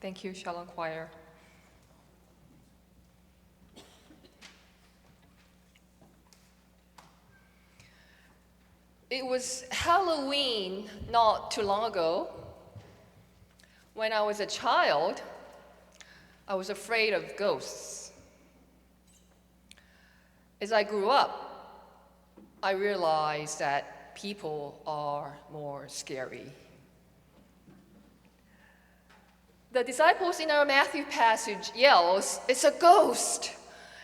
Thank you, Shalom Choir. It was Halloween not too long ago. When I was a child, I was afraid of ghosts. As I grew up, I realized that people are more scary. The disciples in our Matthew passage yells, "It's a ghost!"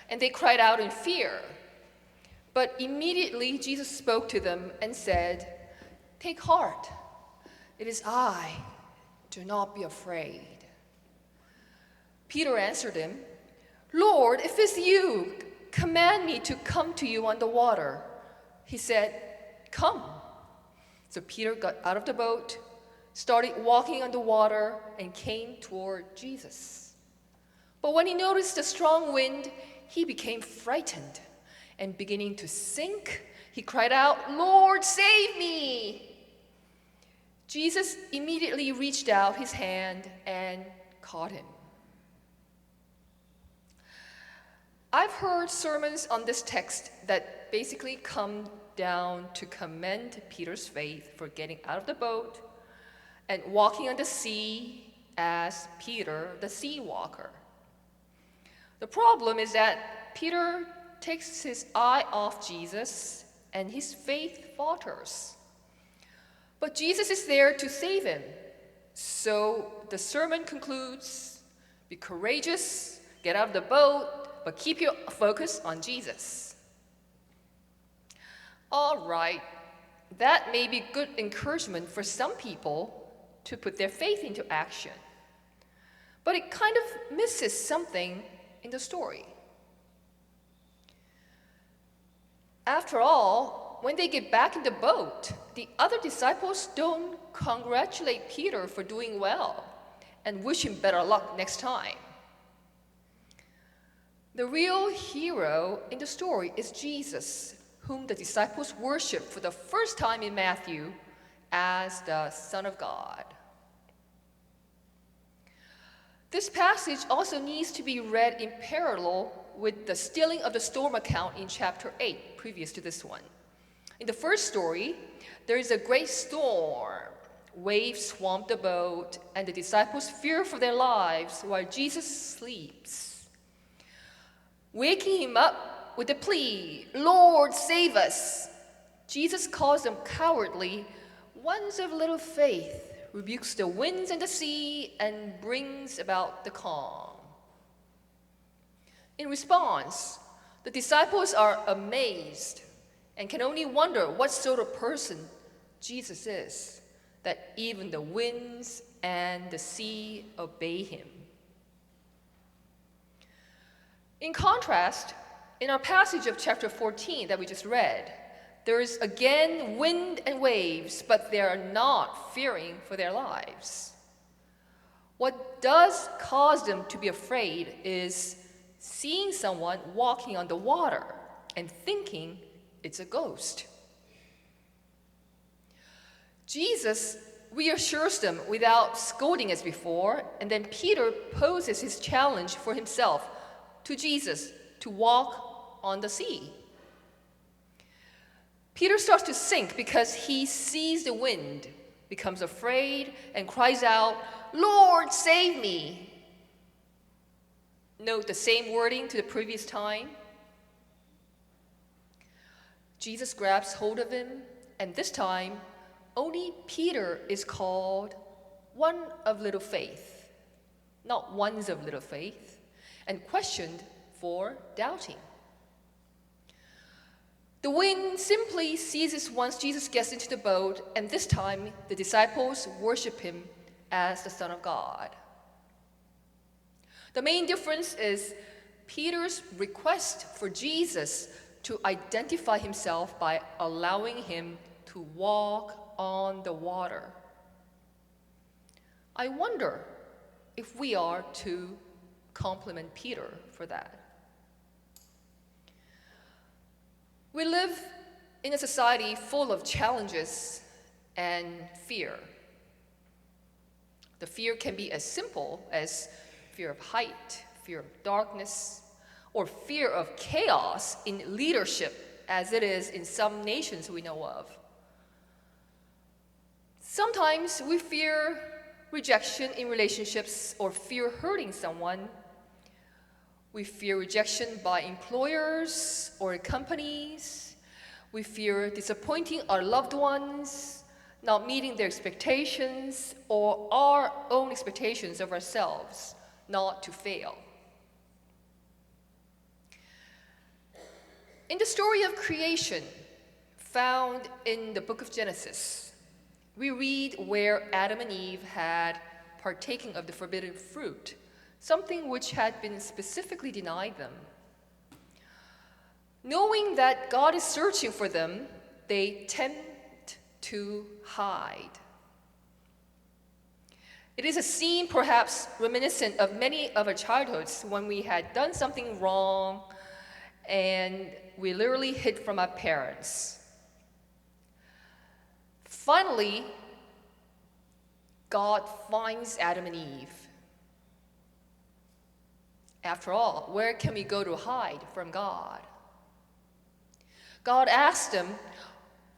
and they cried out in fear. But immediately Jesus spoke to them and said, "Take heart, it is I, do not be afraid." Peter answered him, "Lord, if it's you, command me to come to you on the water." He said, "Come." So Peter got out of the boat, started walking on the water, and came toward Jesus. But when he noticed the strong wind, he became frightened, and beginning to sink, he cried out, "Lord, save me!" Jesus immediately reached out his hand and caught him. I've heard sermons on this text that basically come down to commend Peter's faith for getting out of the boat and walking on the sea as Peter, the Seawalker. The problem is that Peter takes his eye off Jesus and his faith falters. But Jesus is there to save him. So the sermon concludes, be courageous, get out of the boat, but keep your focus on Jesus. All right, that may be good encouragement for some people to put their faith into action. But it kind of misses something in the story. After all, when they get back in the boat, the other disciples don't congratulate Peter for doing well and wish him better luck next time. The real hero in the story is Jesus, whom the disciples worship for the first time in Matthew as the Son of God. This passage also needs to be read in parallel with the stilling of the storm account in chapter 8, previous to this one. In the first story, there is a great storm. Waves swamp the boat, and the disciples fear for their lives while Jesus sleeps. Waking him up with the plea, "Lord, save us," Jesus calls them cowardly, ones of little faith, rebukes the winds and the sea, and brings about the calm. In response, the disciples are amazed and can only wonder what sort of person Jesus is, that even the winds and the sea obey him. In contrast, in our passage of chapter 14 that we just read, there is again wind and waves, but they are not fearing for their lives. What does cause them to be afraid is seeing someone walking on the water and thinking it's a ghost. Jesus reassures them without scolding as before, and then Peter poses his challenge for himself to Jesus to walk on the sea. Peter starts to sink because he sees the wind, becomes afraid, and cries out, "Lord, save me!" Note the same wording to the previous time. Jesus grabs hold of him, and this time, only Peter is called one of little faith, not ones of little faith, and questioned for doubting. The wind simply ceases once Jesus gets into the boat, and this time the disciples worship him as the Son of God. The main difference is Peter's request for Jesus to identify himself by allowing him to walk on the water. I wonder if we are to compliment Peter for that. We live in a society full of challenges and fear. The fear can be as simple as fear of height, fear of darkness, or fear of chaos in leadership, as it is in some nations we know of. Sometimes we fear rejection in relationships or fear hurting someone. We fear rejection by employers or companies. We fear disappointing our loved ones, not meeting their expectations, or our own expectations of ourselves, not to fail. In the story of creation, found in the book of Genesis, we read where Adam and Eve had partaken of the forbidden fruit, something which had been specifically denied them. Knowing that God is searching for them, they tempt to hide. It is a scene perhaps reminiscent of many of our childhoods when we had done something wrong and we literally hid from our parents. Finally, God finds Adam and Eve. After all, where can we go to hide from God? God asked them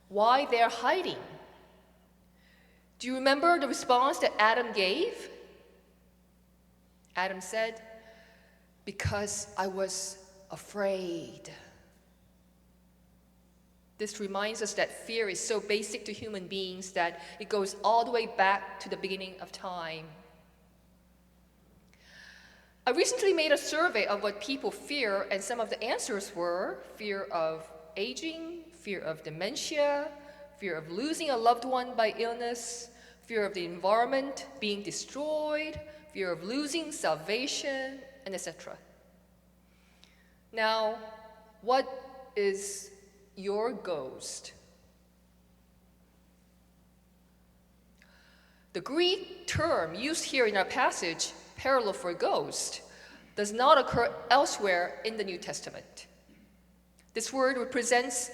why they're hiding. Do you remember the response that Adam gave? Adam said, "Because I was afraid." This reminds us that fear is so basic to human beings that it goes all the way back to the beginning of time. I recently made a survey of what people fear, and some of the answers were fear of aging, fear of dementia, fear of losing a loved one by illness, fear of the environment being destroyed, fear of losing salvation, and etc. Now, what is your ghost? The Greek term used here in our passage, parallel for ghost, does not occur elsewhere in the New Testament. This word represents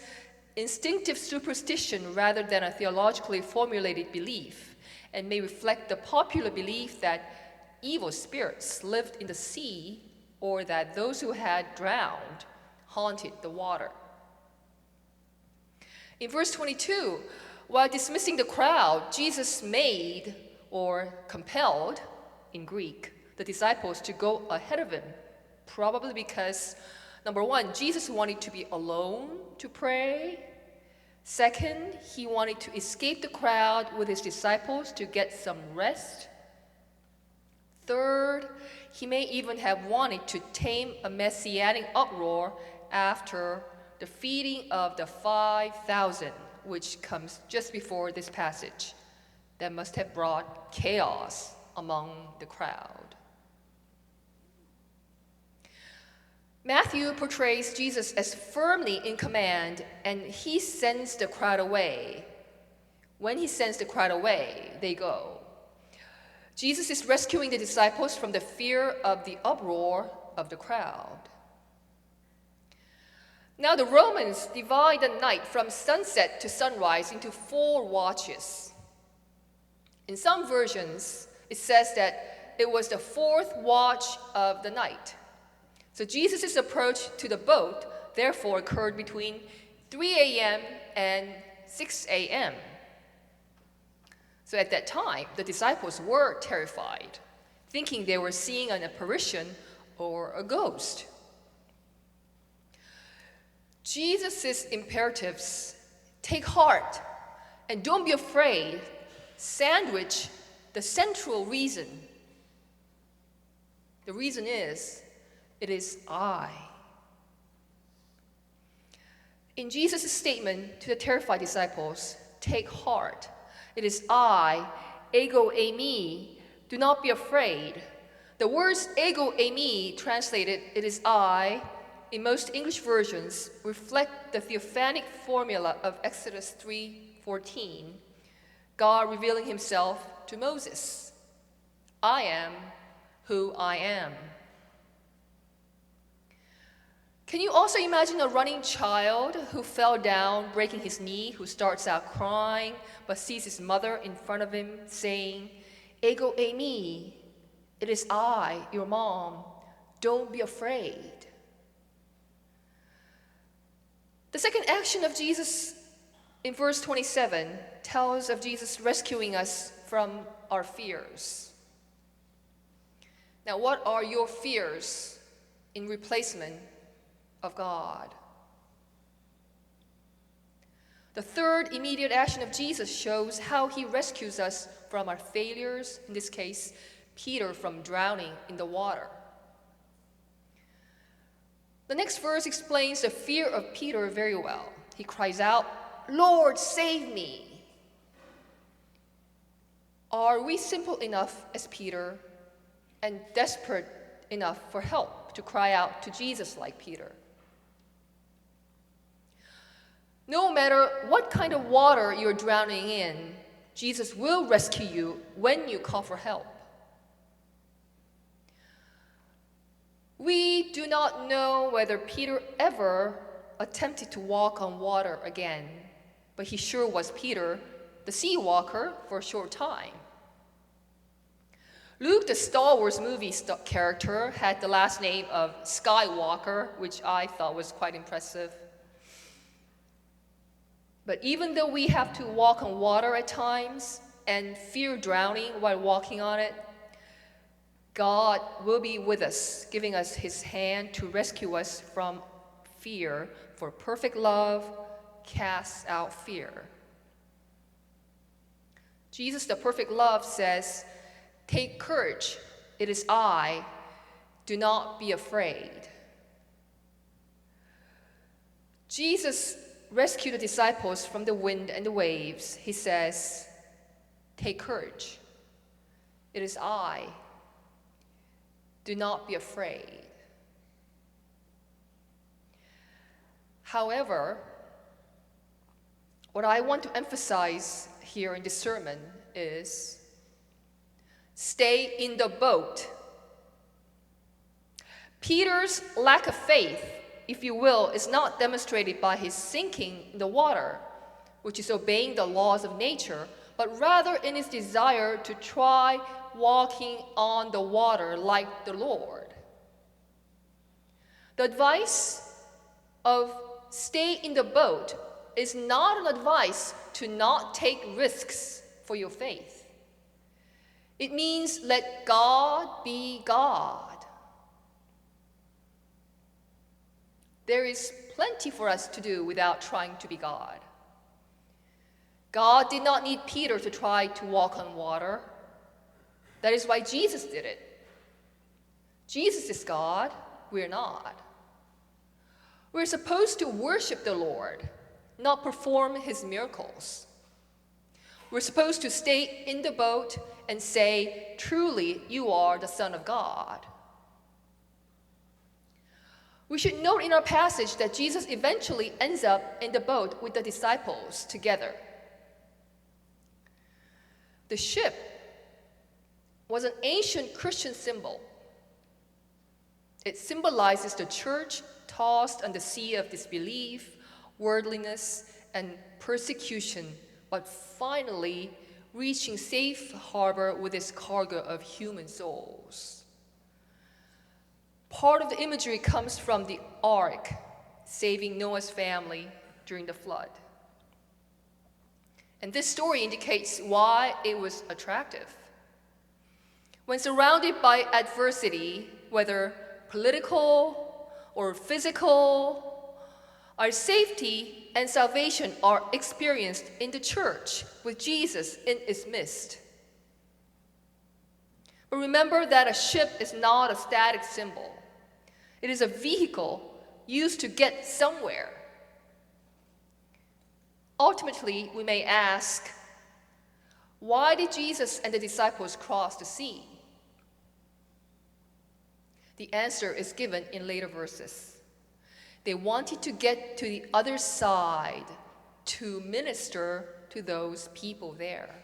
instinctive superstition rather than a theologically formulated belief, and may reflect the popular belief that evil spirits lived in the sea or that those who had drowned haunted the water. In verse 22, while dismissing the crowd, Jesus made, or compelled, in Greek, the disciples to go ahead of him, probably because, number one, Jesus wanted to be alone to pray. Second, he wanted to escape the crowd with his disciples to get some rest. Third, he may even have wanted to tame a messianic uproar after the feeding of the 5,000, which comes just before this passage, that must have brought chaos among the crowd. Matthew portrays Jesus as firmly in command, and he sends the crowd away. When he sends the crowd away, they go. Jesus is rescuing the disciples from the fear of the uproar of the crowd. Now the Romans divide the night from sunset to sunrise into 4 watches. In some versions, it says that it was the 4th watch of the night. So Jesus' approach to the boat therefore occurred between 3 a.m. and 6 a.m. So at that time, the disciples were terrified, thinking they were seeing an apparition or a ghost. Jesus' imperatives, take heart and don't be afraid, sandwich the central reason. The reason is, it is I. In Jesus' statement to the terrified disciples, take heart, it is I, ego eimi, do not be afraid. The words ego eimi, translated, it is I, in most English versions, reflect the theophanic formula of Exodus 3:14, God revealing himself to Moses. I am who I am. Can you also imagine a running child who fell down, breaking his knee, who starts out crying, but sees his mother in front of him saying, Ego eimi, it is I, your mom. Don't be afraid. The second action of Jesus in verse 27 tells of Jesus rescuing us from our fears. Now, what are your fears in replacement of God? The third immediate action of Jesus shows how he rescues us from our failures, in this case, Peter from drowning in the water. The next verse explains the fear of Peter very well. He cries out, "Lord, save me." Are we simple enough as Peter and desperate enough for help to cry out to Jesus like Peter? No matter what kind of water you're drowning in, Jesus will rescue you when you call for help. We do not know whether Peter ever attempted to walk on water again, but he sure was Peter, the Seawalker, for a short time. Luke, the Star Wars movie character, had the last name of Skywalker, which I thought was quite impressive. But even though we have to walk on water at times and fear drowning while walking on it, God will be with us, giving us his hand to rescue us from fear, for perfect love casts out fear. Jesus, the perfect love, says, "Take courage, it is I, do not be afraid." Jesus rescued the disciples from the wind and the waves. He says, "Take courage, it is I, do not be afraid." However, what I want to emphasize here in this sermon is stay in the boat. Peter's lack of faith, if you will, is not demonstrated by his sinking in the water, which is obeying the laws of nature, but rather in his desire to try walking on the water like the Lord. The advice of stay in the boat is not an advice to not take risks for your faith. It means let God be God. There is plenty for us to do without trying to be God. God did not need Peter to try to walk on water. That is why Jesus did it. Jesus is God, we're not. We're supposed to worship the Lord, not perform his miracles. We're supposed to stay in the boat and say, "Truly, you are the Son of God." We should note in our passage that Jesus eventually ends up in the boat with the disciples together. The ship was an ancient Christian symbol. It symbolizes the church tossed on the sea of disbelief, worldliness, and persecution, but finally reaching safe harbor with its cargo of human souls. Part of the imagery comes from the ark, saving Noah's family during the flood. And this story indicates why it was attractive. When surrounded by adversity, whether political or physical, our safety and salvation are experienced in the church with Jesus in its midst. But remember that a ship is not a static symbol. It is a vehicle used to get somewhere. Ultimately, we may ask, why did Jesus and the disciples cross the sea? The answer is given in later verses. They wanted to get to the other side to minister to those people there.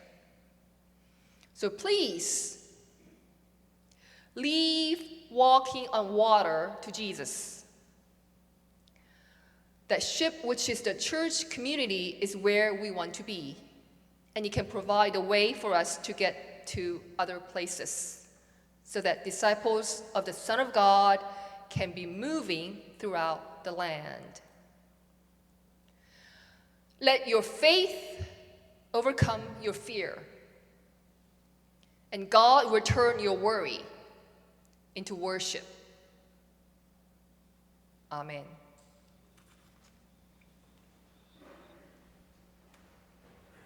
So please, leave walking on water to Jesus. That ship, which is the church community, is where we want to be. And it can provide a way for us to get get to other places so that disciples of the Son of God can be moving throughout the land. Let your faith overcome your fear, and God will turn your worry into worship. Amen.